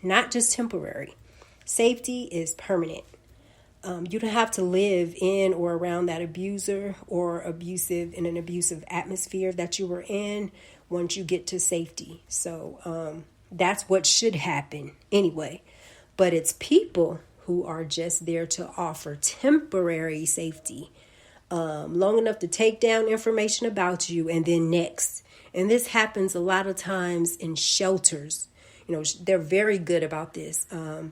not just temporary. Safety is permanent. You don't have to live in or around that abuser or abusive in an abusive atmosphere that you were in once you get to safety. So that's what should happen anyway. But it's people who are just there to offer temporary safety, long enough to take down information about you and then next. And this happens a lot of times in shelters. They're very good about this, and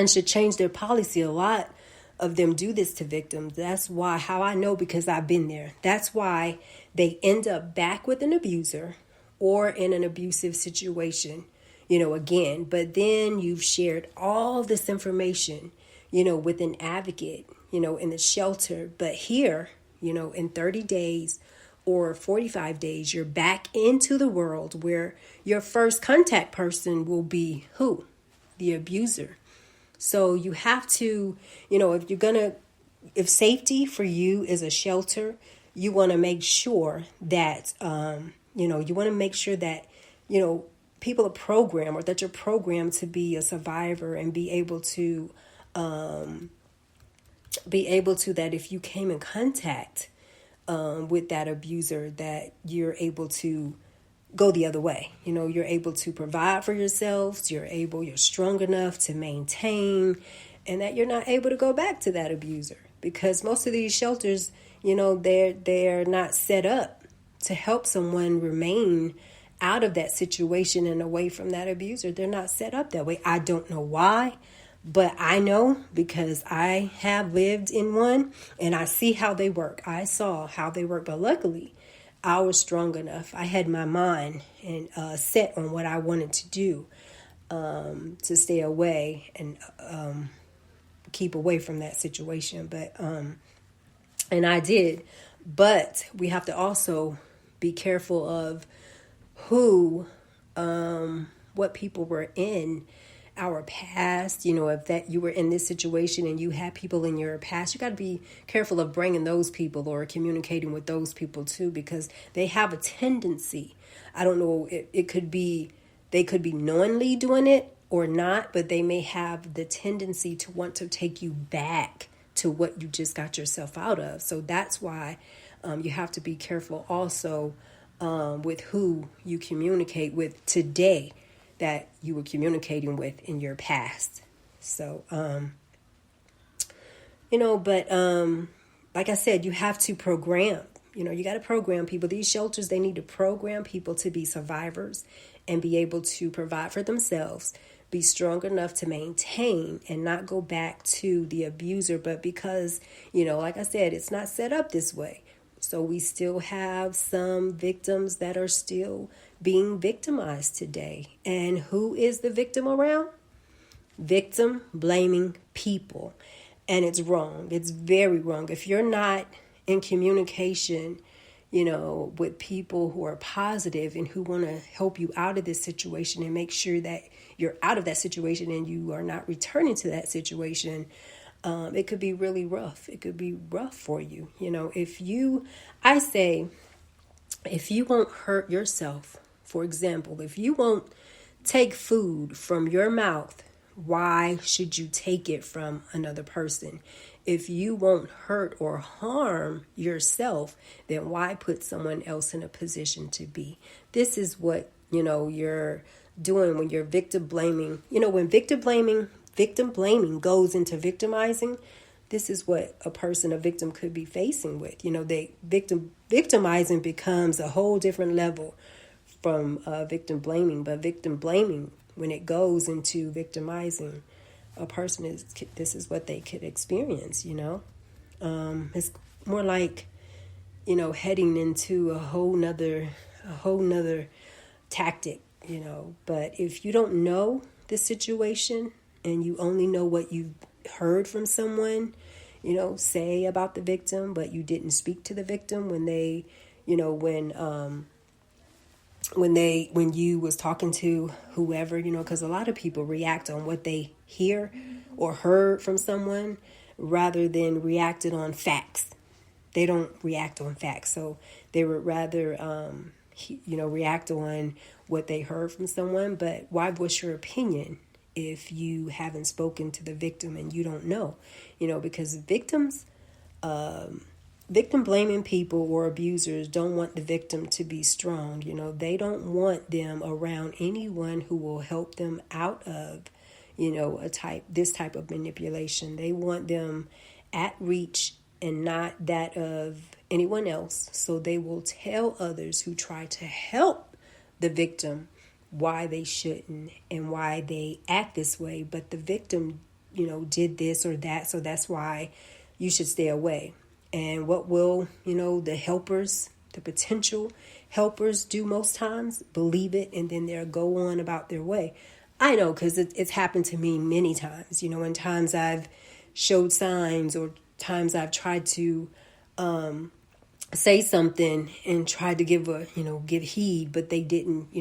should change their policy. A lot of them do this to victims. That's why, how I know, because I've been there. That's why they end up back with an abuser or in an abusive situation, again. But then you've shared all this information, with an advocate, in the shelter. But here, in 30 days or 45 days, you're back into the world where your first contact person will be who? The abuser. So you have to, if safety for you is a shelter, you want to make sure that, people are programmed, or that you're programmed to be a survivor and be able to that if you came in contact with that abuser, that you're able to go the other way. You're able to provide for yourselves. You're strong enough to maintain, and that you're not able to go back to that abuser, because most of these shelters, they're not set up to help someone remain out of that situation and away from that abuser. They're not set up that way. I don't know why, but I know because I have lived in one and I see how they work. I saw how they work, but luckily I was strong enough. I had my mind and set on what I wanted to do, to stay away and keep away from that situation. But and I did. But we have to also be careful of what people were in our past. If that you were in this situation and you had people in your past, you got to be careful of bringing those people or communicating with those people too, because they have a tendency. I don't know, it could be, they could be knowingly doing it or not, but they may have the tendency to want to take you back to what you just got yourself out of. So that's why you have to be careful also with who you communicate with today that you were communicating with in your past. So, but like I said, you have to program. You got to program people. These shelters, they need to program people to be survivors and be able to provide for themselves, be strong enough to maintain and not go back to the abuser. But because, like I said, it's not set up this way. So we still have some victims that are still being victimized today. And who is the victim around? Victim blaming people. And it's wrong. It's very wrong. If you're not in communication, with people who are positive and who want to help you out of this situation and make sure that you're out of that situation and you are not returning to that situation, it could be really rough. It could be rough for you. If you won't hurt yourself, for example, if you won't take food from your mouth, why should you take it from another person? If you won't hurt or harm yourself, then why put someone else in a position to be? This is what, you're doing when you're victim blaming. When victim blaming goes into victimizing, this is what a victim could be facing with. Victimizing becomes a whole different level from victim blaming. But victim blaming, when it goes into victimizing, a person this is what they could experience. It's more like, heading into a whole nother tactic. But if you don't know the situation and you only know what you've heard from someone, say about the victim, but you didn't speak to the victim when they, when you was talking to whoever, because a lot of people react on what they hear or heard from someone rather than reacted on facts. They don't react on facts. So they would rather, react on what they heard from someone. But why voice your opinion if you haven't spoken to the victim and you don't know, because victim blaming people or abusers don't want the victim to be strong. They don't want them around anyone who will help them out of, this type of manipulation. They want them at reach and not that of anyone else. So they will tell others who try to help the victim why they shouldn't and why they act this way. But the victim, did this or that, so that's why you should stay away. And what will, the helpers, the potential helpers do most times? Believe it, and then they'll go on about their way. I know, because it's happened to me many times, in times I've showed signs or times I've tried to say something and tried to give heed, but they didn't.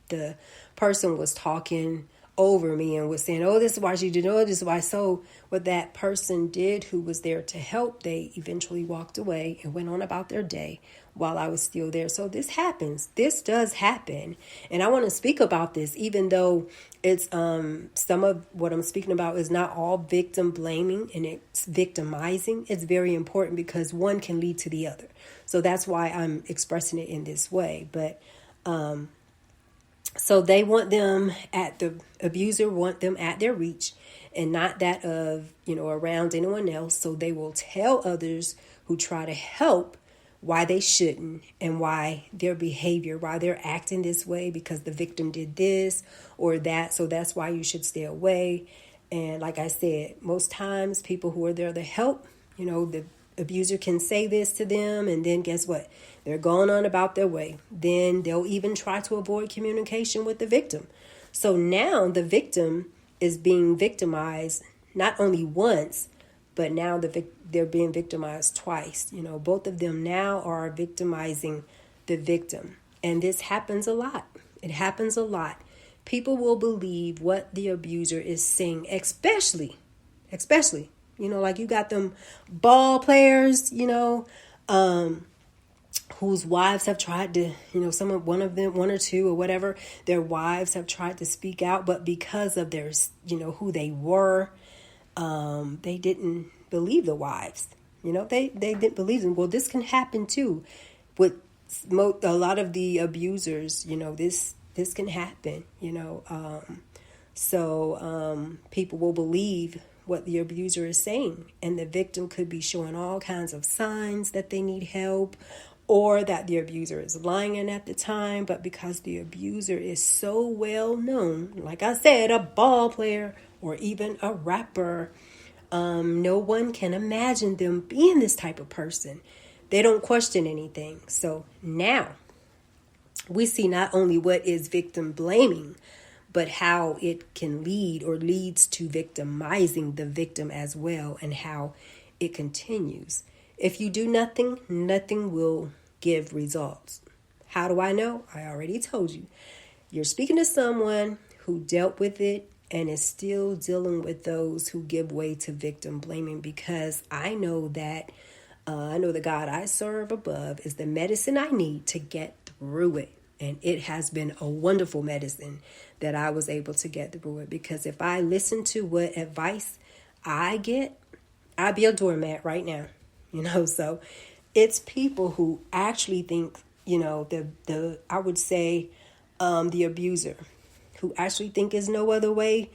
The person was talking over me and was saying, oh, this is why she did, oh, this is why. So what that person did, who was there to help, they eventually walked away and went on about their day while I was still there. So this happens. This does happen. And I want to speak about this, even though it's some of what I'm speaking about is not all victim blaming and it's victimizing. It's very important because one can lead to the other. So that's why I'm expressing it in this way. But so they want them the abuser want them at their reach and not that of, around anyone else. So they will tell others who try to help why they shouldn't and why their behavior, why they're acting this way because the victim did this or that. So that's why you should stay away. And like I said, most times people who are there to help, the abuser can say this to them, and then guess what? They're going on about their way. Then they'll even try to avoid communication with the victim. So now the victim is being victimized not only once, but now they're being victimized twice. Both of them now are victimizing the victim. And this happens a lot. It happens a lot. People will believe what the abuser is saying, especially, like you got them ball players, whose wives have tried to, one or two or whatever, their wives have tried to speak out, but because of their, who they were, they didn't believe the wives. They didn't believe them. Well, this can happen too with a lot of the abusers. This can happen. So people will believe what the abuser is saying, and the victim could be showing all kinds of signs that they need help, or that the abuser is lying at the time. But because the abuser is so well known, like I said, a ball player or even a rapper, no one can imagine them being this type of person. They don't question anything. So now we see not only what is victim blaming, but how it can lead or leads to victimizing the victim as well, and how it continues. If you do nothing, nothing will give results. How do I know? I already told you. You're speaking to someone who dealt with it and is still dealing with those who give way to victim blaming, because I know that the God I serve above is the medicine I need to get through it. And it has been a wonderful medicine that I was able to get through it, because if I listen to what advice I get, I'd be a doormat right now. So it's people who actually think, I would say the abuser, who actually think is no other way,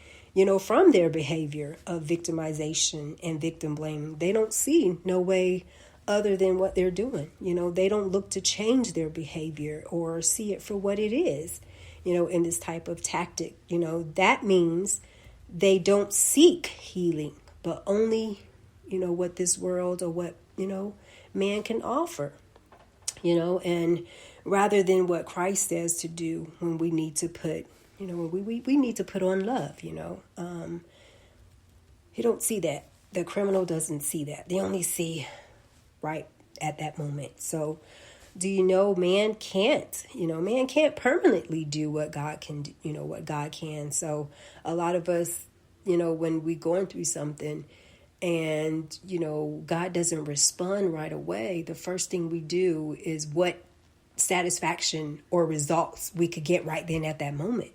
from their behavior of victimization and victim blaming. They don't see no way other than what they're doing. They don't look to change their behavior or see it for what it is, in this type of tactic. That means they don't seek healing, but only, what this world or what, man can offer, and rather than what Christ says to do when we need to put, we need to put on love, you don't see that. The criminal doesn't see that. They only see right at that moment. So do you know man can't permanently do what God can do, what God can. So a lot of us, when we're going through something and, God doesn't respond right away, the first thing we do is what satisfaction or results we could get right then at that moment.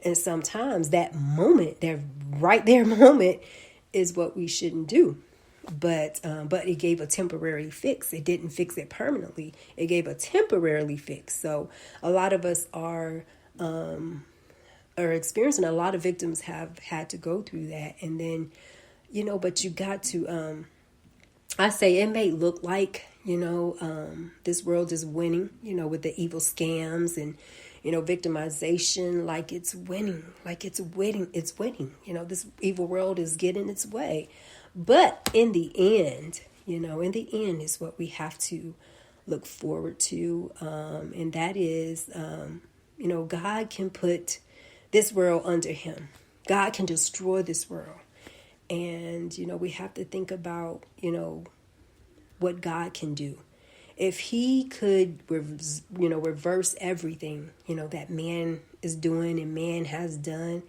And sometimes that moment, that right there moment, is what we shouldn't do. But it gave a temporary fix. It didn't fix it permanently. It gave a temporarily fix. So a lot of us are experiencing. A lot of victims have had to go through that, and then but you got to. I say it may look like this world is winning. With the evil scams and victimization, like it's winning, it's winning. This evil world is getting its way. But in the end, is what we have to look forward to. And that is, God can put this world under him. God can destroy this world. And, we have to think about, what God can do. If he could, reverse everything, that man is doing and man has done,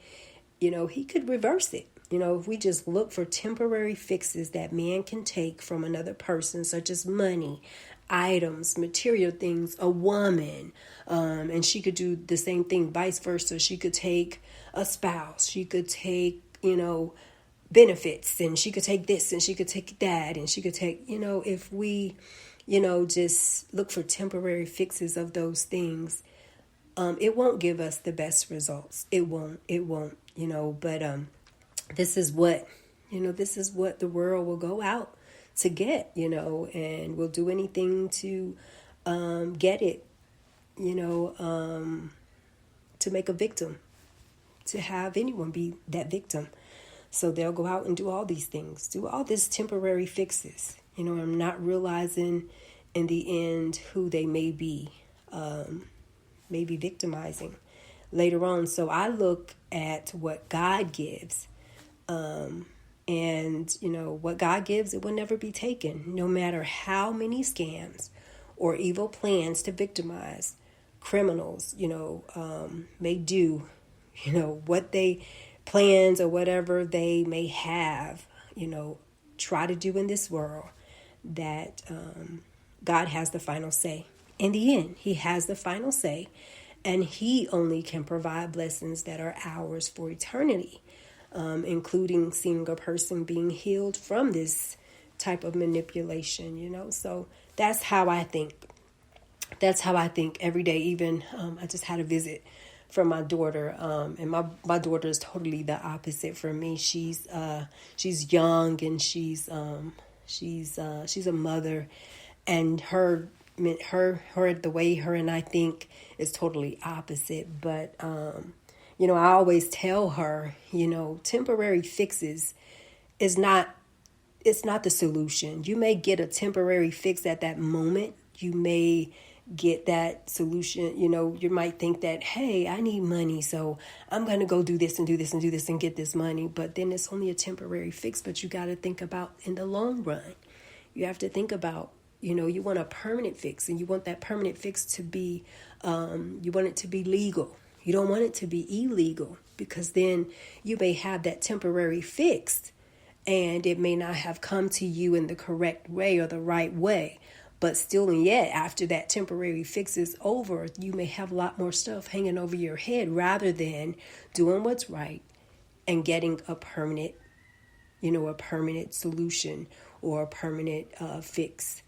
he could reverse it. If we just look for temporary fixes that man can take from another person, such as money, items, material things, a woman, and she could do the same thing, vice versa. She could take a spouse, she could take, benefits, and she could take this and she could take that, and she could take, if we, just look for temporary fixes of those things, it won't give us the best results. It won't, but this is what the world will go out to get, and will do anything to get it, to make a victim, to have anyone be that victim. So they'll go out and do all these things, do all this temporary fixes, I'm not realizing in the end who they may be victimizing later on. So I look at what God gives. And what God gives, it will never be taken, no matter how many scams or evil plans to victimize criminals, may do, what they plans or whatever they may have, try to do in this world, that God has the final say. In the end, he has the final say, and he only can provide blessings that are ours for eternity. Including seeing a person being healed from this type of manipulation, So that's how I think. That's how I think every day. Even I just had a visit from my daughter, and my daughter is totally the opposite from me. She's young, and she's a mother, and her the way her and I think is totally opposite. But I always tell her, temporary fixes it's not the solution. You may get a temporary fix at that moment. You may get that solution. You might think that, hey, I need money, so I'm going to go do this and do this and do this and get this money. But then it's only a temporary fix. But you got to think about in the long run. You have to think about, you want a permanent fix, and you want that permanent fix to be, you want it to be legal. You don't want it to be illegal, because then you may have that temporary fix and it may not have come to you in the correct way or the right way. But still and yet, after that temporary fix is over, you may have a lot more stuff hanging over your head rather than doing what's right and getting a permanent solution or a permanent fix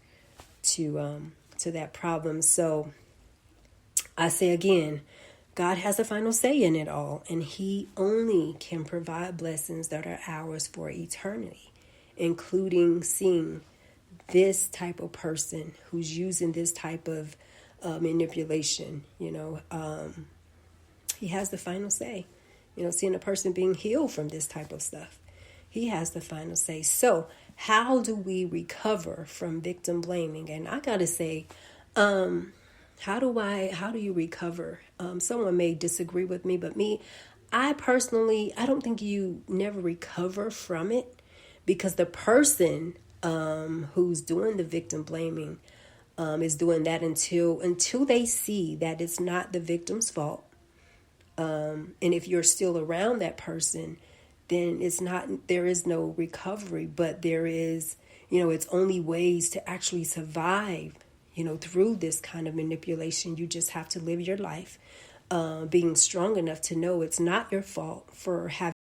to that problem. So I say again, God has the final say in it all, and he only can provide blessings that are ours for eternity, including seeing this type of person who's using this type of manipulation. He has the final say. Seeing a person being healed from this type of stuff, he has the final say. So how do we recover from victim blaming? And I gotta say, how do you recover? Someone may disagree with me, but I personally, I don't think you never recover from it, because the person who's doing the victim blaming is doing that until they see that it's not the victim's fault. And if you're still around that person, then there is no recovery, but there is, it's only ways to actually survive, through this kind of manipulation. You just have to live your life being strong enough to know it's not your fault for having